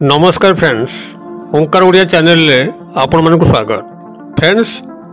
नमस्कार फ्रेंड्स, ओंकार ओडिया चैनल रे आपण मानक स्वागत। फ्रेंड्स,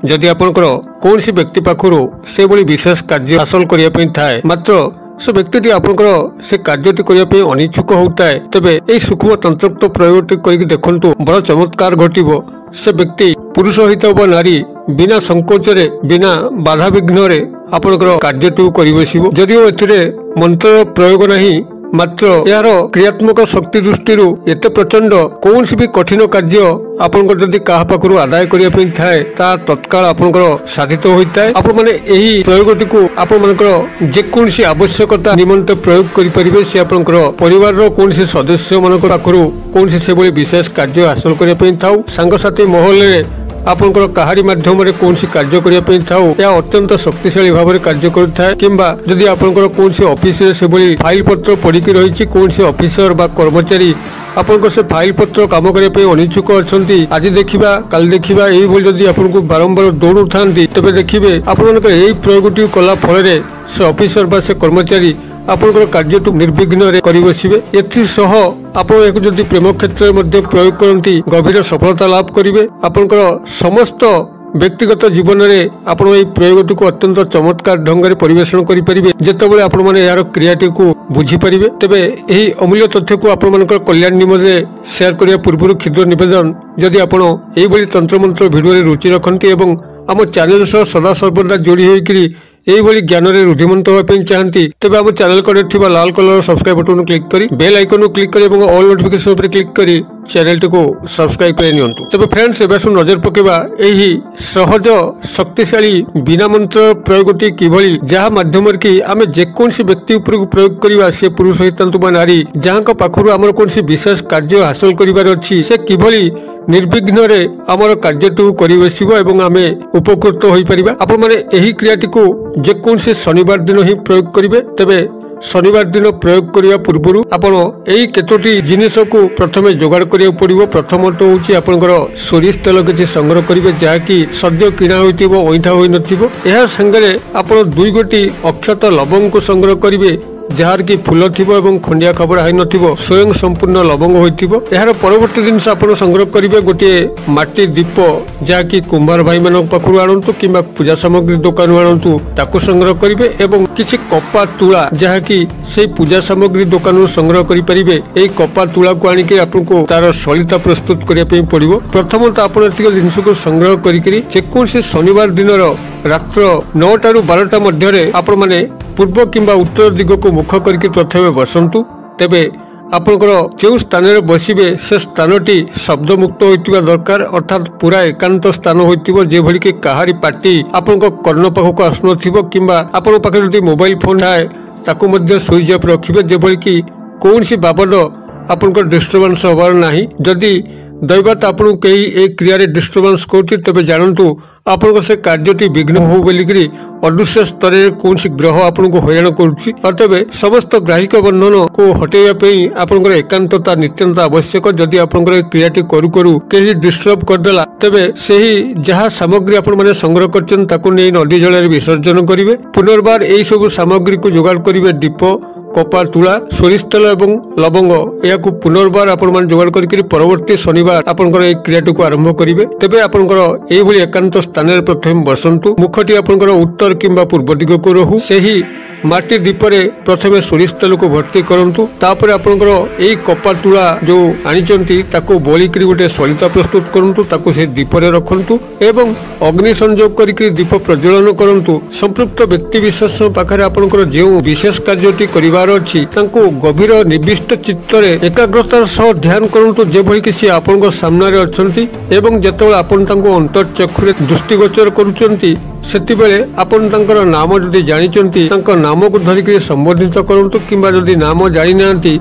जदि आपनकर कौन सी व्यक्ति पाखरु से बड़ी विशेष कार्य हासिल करिया पई थाए, मात्र से व्यक्ति आपनकर से कार्यटी करिया पई अनिच्छुक होता है, तबे एई सूक्ष्म तंत्रोक्त प्रयोगटी करिक देखंतु बड़ चमत्कार घटिबो। से व्यक्ति पुरुष होइता वा नारी बिना संकोच रे बिना बाधा विघ्न रे आपनकर कार्यटी करि बसिबो। जदिओ एथिरे मंत्र प्रयोग नहीं, मात्र यार क्रियात्मक शक्ति दृष्टि एते प्रचंड कौन भी कठिन कार्य आपन जदि कहा पाखु आदाय करने थाए ता तत्काल आपनकर साधित होता है। आपण माने एही प्रयोगटी को आपण मानकर जेकोसी आवश्यकता निमंते प्रयोग करें। से आपनकर परिवार रो कौन सदस्य मान पाखु कौन से विशेष कार्य हासिल करने थाउ, सांगसाथी महल आपनकर कहारी माध्यम रे कौन कार्य करने थाउ, या अत्यंत शक्तिशाली भाव में कार्य करुଥାଏ। किंबा जदि आपनकर कौन ऑफिस रे से बड़ी फाइल पत्र पड़ी रही कौन ऑफिसर बा कर्मचारी आपनकर से फाइल पत्र काम करने पे अनिच्छुक अछंती, आज देखिबा काल देखिबा एही बोल जदि आपनको बारंबार दौड़ू थांती, तबे देखिबे आपनकर एही प्रयोगटी कला फल रे से ऑफिसर बा से कर्मचारी आपनकर कार्यटू निर्विघ्न रे करि बसिबे। एथिसह आपण एक जदि प्रेम क्षेत्र में प्रयोग करती गभीर सफलता लाभ करिवे। आपनकर समस्त व्यक्तिगत जीवन में आपण एही प्रयोगटी को अत्यंत चमत्कार ढंग से परिवेषण करि परिबे। जेतेबेले आपण माने यार क्रियाटी को बुझी परिबे, तबे एही अमूल्य तथ्य को आपण मानकर कल्याण निमते शेयर करिया पूर्व क्षुद्र निवेदन, जदि आपण एही बली तंत्र मंत्र वीडियो रे रुचि रखंती एवं आम चैनल सह सदा सर्वदा जोड़ी होइकरी एही बली ज्ञान रे रुधिमंत होबा पे चाहती, तबे आम चैनल कड़े थिबा लाल कलर सब्सक्राइब बटन क्लिक करी बेल आइकन क्लिक करी एवं ऑल नोटिफिकेशन पर क्लिक करी चैनल को सब्सक्राइब कर नियंतु। तबे फ्रेंड्स, एबे नजर पकेबा एही सहज शक्तिशाली बिना मंत्र प्रयोगटी किभली, जहा माध्यम कि आम जेकोसी व्यक्ति उपर प्रयोग करवा, से पुरुष होइतंतु बा नारी, जहां पाखरु आमर कोनसी विशेष कार्य हासिल करिवार अछि, से किभली निर्विघ्न रे आमर कार्यटू करि बसिबो एवं आमे उपकृत होई परिबा। आपण माने एही क्रियाटी को जेकोसी शनिवार दिन ही प्रयोग करिवे। तबे शनिवार दिन प्रयोग करिया पूर्वरु आपण एही केतोटी जिनिस को प्रथमे जोगाड़ करिया पड़िबो। प्रथमत होची आपनकर सोरिष तेल किछि संग्रह करिवे, जहा कि सद्य किना होइतिबो, ओइठा होई नथिबो। एहा संगरे आपण दुई गोटी अक्षत लवंग को संग्रह करिवे, जार की फूल थिबो एवं खंडिया खबरा हाई नथिबो, स्वयं संपूर्ण लवंग होइतिबो। एहार परवर्ती जिनिस आपण संग्रह करिवे गोटे माटी दीप, जहा कि कुंभार भाई मान पाखरु आनंतु किंबा पूजा सामग्री दुकान आनंतु ताकु संग्रह करिवे एवं किछि कपा तुला, जहा कि से पूजा सामग्री दुकान संग्रह करि परिबे। एई कपा तुला को आनी के आपनको तार सलिता प्रस्तुत करिया पे पड़िबो। प्रथमतः आपण एतिक जिनिस को संग्रह करिकरी जेकोसी शनिवार दिन रात्र 9 टा 12 मध्य रे आपण माने पूर्व किंबा उत्तर दिग को मुख करके प्रथमे बसंतु। तेबे आपनकर जो स्थान रे बसिबे से स्थानटी शब्द मुक्त होइतिबा दरकार, अर्थात पूरा एकांत स्थान होइतिबो, जे भली के कहारी पार्टी आपनको कर्ण पाखको आसनथिबो, किंबा आपन पाखे जदि मोबाइल फोन थाए ताकू मध्य स्विच ऑफ रखिबे, जे भली कि कोनसी बाबद आपनकर डिस्टर्बेंस होबार नाही। जदि दैवत आपन कई एक क्रिया रे डिस्टर्बेंस करछि, तबे जानंतु आपन से कार्यटी विघ्न हो बोलिकरी अदृश्य स्तर रे कोनसी ग्रह आपन को हैरान करुछि। अतबे समस्त ग्राहिक बंधन को हटेया पई आपनकर एकांतता नित्यंत आवश्यक। जदि आपनकर क्रियाटी करू करू केही डिस्टर्ब करदेला, तबे सेही जहा सामग्री आपन माने संग्रह करछन ताकू नै नदी जल रे विसर्जन करिवे। पुनर्बार एई सब सामग्री को जोगाड़ करिवे, दीप, कपा तुला, सोरिष तेल एवं लवंग, या पुनर्बार आपण मान जोगाड़ करके परवर्ती शनिवार आपनकर एक क्रियाटी को आरंभ करिवे। तेबे आपनकर एई भली एकांत स्थान रे प्रथम बसंतु। मुखटी आपनकर उत्तर किंबा पूर्व दिग को रहू। सेही माटी दीप रे प्रथमे सोरिष तेल को भर्ती करंतु। तापर आपनकर एई कपा तुला जो आनिचंती ताको बोलिकरी गोटे सलिता प्रस्तुत करंतु, ताको से दीप रे रखंतु एवं अग्नि संयोग करके दीप प्रज्वलन करंतु। संपृक्त व्यक्ति विशेष पाखरे आपनकर जे विशेष कार्यटी करिवार अछि तांको गभीर निविष्ट चित्त रे एकाग्रतार सह ध्यान करंतु, जे भली कि से आपनकर सामने रे अछंती एवं जेतेबेले आपन तांको अंतर चक्षु रे दृष्टिगोचर करूचंती, सेति बेले आपन तांकर नाम जदि जानिचंती तांको नाम को धरिक संबोधित करंतु, किंबा जदि नाम जानि नांती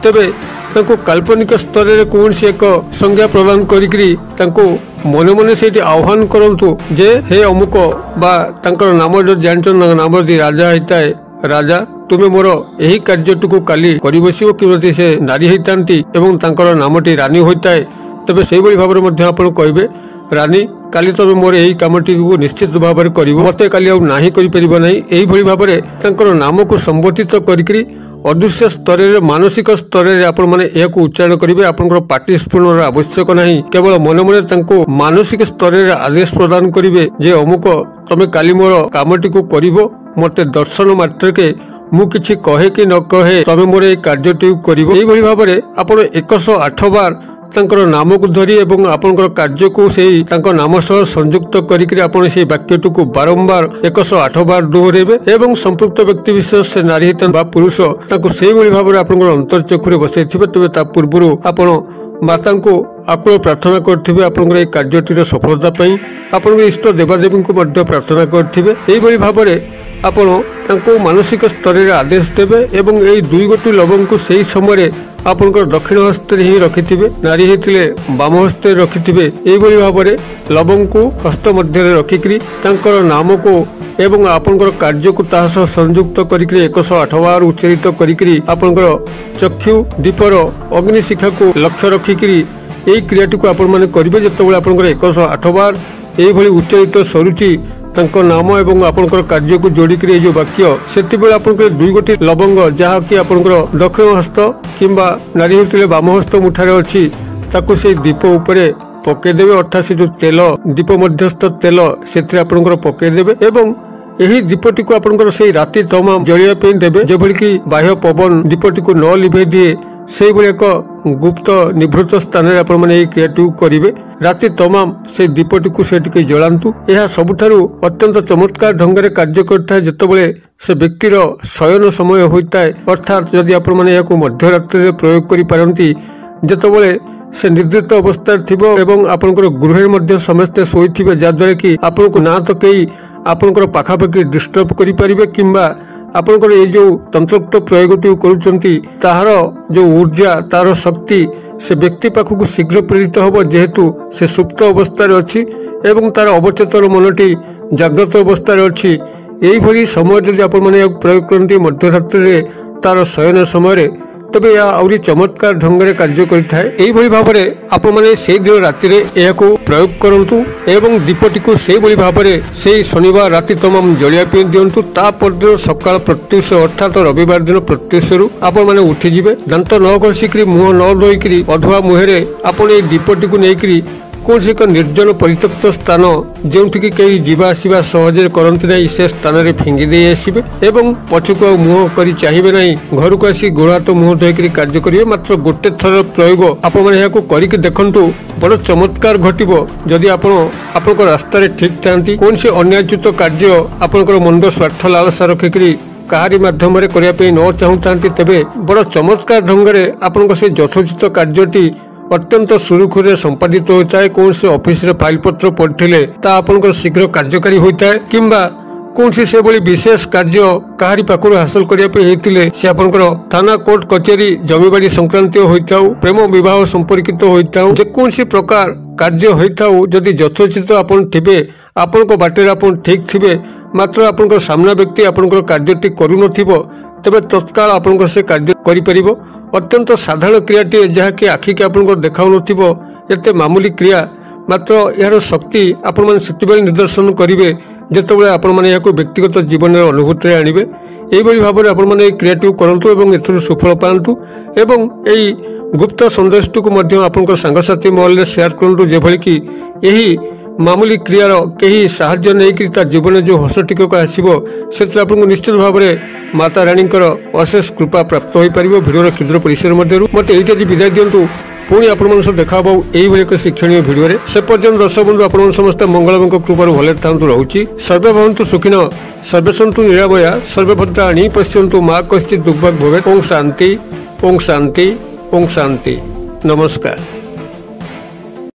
तबे तांको काल्पनिक स्तर रे कोनसी एक संज्ञा प्रदान करिकरी तांको मने मने सेठी आह्वान करंतु, जे हे अमुक बा तांकर नाम जदि जानिचन नाम जदि राजा हेताए, राजा तुमे मोर एही कार्यटुकु काली करि बसिबो, कि से नारी हेतांती एवं तांकर नामटी रानी होइताए, तबे सेहि बली भाबरे मध्ये आपण कहबे रानी, काली तबे मोर एही कामटी को निश्चित भाव में करिवो मते काली आ नाही करि परिबो नाही एही भली भाव में तांकर नाम को संबोधित करिकरी अदृश्य स्तर रे मानसिक स्तर रे आपण माने एक उच्चारण करिवे आपनकर पाटी स्फुरण आवश्यक नाही केवल मन मन तांको मानसिक स्तर रे आदेश प्रदान करिवे जे अमुक तमे काली मोर कामटी को करिवो मते दर्शन मात्र के मु किछि कहे कि न कहे तमे मोर ए कार्यटी करिवो एही भली भाव में आपण 108 बार तांकर नाम को धरी एवं आपनकर कार्य को सेही तांको नाम सह संयुक्त करिकरी आपण सेही वाक्यटु को बारंबार 108 बार दोहरेबे एवं संपृक्त व्यक्ति विशेष से नारी हितन बा पुरुष तांको सेही भली भाबरे आपनकर अंतरचक्षुरे बसैथिबे तबे ता पूर्वरु आपण माता को आकुल प्रार्थना करथिबे आपनकर ए कार्यटिर सफलता पई आपनकर इष्ट देवादेवी को मध्य प्रार्थना करथिबे एही भली भाबरे आपण तांको मानसिक स्तर रे आदेश देबे एवं एही दुई गोटी लवंग को सेही समय आपनकर दक्षिण हस्ते ही रखिथिबे नारी हेतिले बाम हस्ते रखिथिबे एही भली भाबरे लवंग को हस्त मध्य रे रखिकरी तांकर नाम को एवं आपनकर कार्य को ताहा सह संयुक्त करिकरी 108 बार उच्चारित करिकरी आपनकर चक्षु दीपर अग्निशिखा को लक्ष्य रखिकरी एही क्रियाटी को आपण माने करिवे जेतेबेले आपनकर 108 बार एही भली उच्चारित सरुचि तांको नाम एवं आपनकर कार्य को जोड़िकरी जो वाक्य सेति बेले आपनकर दुई गोटी लवंग जहा कि आपनकर दक्षिण हस्त किंबा नारी हेतिले बाम हस्त मुठारे अछि ताको से दीप उपरे पके देबे अर्थात से जो तेल दीप मध्यस्थ तेल सेति आपनकर पके देबे एवं एही दीपटी को आपनकर से राति तमाम जलिया पे देबे जे भली कि बाह्य पवन दीपटी को न लिभे दिए से भली एक गुप्त निभृत स्थान रे आपण माने एही क्रियाटी करिवे राति तमाम से दीपटी को सेटिके जलांतु यह सबुठारु अत्यंत चमत्कार ढंग रे कार्य करता जेतेबेले से व्यक्तिर शयन समय होता है अर्थात जदि आपण माने याको मध्यरात्रि रे प्रयोग करि पारंती जेतेबेले से निर्दिष्ट अवस्था थिबो एवं आपनकर गृह मध्य समस्ते सोइथिबे जाद्वारा कि आपनको ना तो कई आपनकर पाखापाखि डिस्टर्ब करि परिबे किंबा आपनकर ए जो तंत्रोक्त प्रयोगटी करूचंती ताहार जो ऊर्जा तार शक्ति से व्यक्ति पाखक शीघ्र प्रेरित होब जेहेतु से सुप्त अवस्था रे अछि एवं तार अवचेतन मनटी जागृत अवस्था रे अछि एही भली समय जदि आपण माने प्रयोग करंती मध्यरात्रि रे तार शयन समय रे तबे या आउरी चमत्कार ढंग रे कार्य करिथाय एही भली भाबरे आपण माने से दिन राति रे एहाको प्रयोग करंतु एवं दीपटी को से भली भाबरे से शनिवार राति तमाम जलिया पे दियंतु ता पर सकाळ प्रत्युष अर्थात रविवार दिन प्रत्युषरु आपण माने उठी जिवे दांत न घसिकरी मुह न धोइकरी अथवा मुहेरे आपण ए दीपटी को नेकरी कौन से एक निर्जन परित्यक्त स्थान जोठी कई जीवा आसवा सहजे करती ना से स्थान में फिंगी दे आसवे एवं पछक मुह कर चाहिए ना घर को आसी गोड़ हाथ मुह धोईक कार्य करेंगे मात्र गोटे थर प्रयोग आपण देखु बड़ चमत्कार घटव जदि आपण रास्तार ठीक था कौन से अन्यायच्युत कार्य आपंकर मंद स्वार्थ लालसा रखिकी कहारी माध्यम करने न चाहूता तेरे बड़ चमत्कार ढंग से आपण से यथोचित कार्यटी अत्यंत सुरुखुरे संपादित होता है कौन से ऑफिस रे फाइल पत्र पढ़िले ता आपनकर शीघ्र कार्यकारी होता है किंबा कौन से बड़ी विशेष कार्य कहारी पाखर हासिल करने से आपनकर थाना कोर्ट कचेरी जमीबाड़ी संक्रांत होता प्रेम विवाह संपर्कित होता जेकोसी प्रकार कार्य होता जदि यथोचित आपन थे आपण बाटे आपन ठीक थे मात्र आपनकर सामना व्यक्ति आपनकर कार्यटी करू नथिबो तबे तत्काल आपनकर से कार्य करि परिबो अत्यंत साधारण क्रियाटी जहाँकि आखिक आपन देखा एते मामूली क्रिया मात्र यार शक्ति आपण मैंने से निदर्शन करेंगे जितेबाला आपण मैंने व्यक्तिगत जीवन में अनुभूति आणवे यही भाव में आपण मैंने क्रियाटी करूँ एथुर सुफल पातु एवं यही गुप्त संदेशटी को आपण सांगसाथी महल में सेयार करूँ जेभली कि यही मामूली क्रियार कहीं साहाय्य नहीं जीवन जो हस टिकक आसो से आपको निश्चित भाव में माता रानी अशेष कृपा प्राप्त हो पार भिडर क्षुद्र परिसर मध्य मत ये विदाय दिंतु पुणी आपण देखा यही एक शिक्षणीय भिडियो से पर्यटन दर्शक बंधु आप समस्त मंगलमय कृपार भले था रोचे सर्वे भवन्तु सुखिन सर्वे सन्तु निरामया सर्वे भद्राणि पश्यन्तु मा कश्चित् दुर्भाग् भवेत्। ओम शांति ओम शांति ओम शांति। नमस्कार।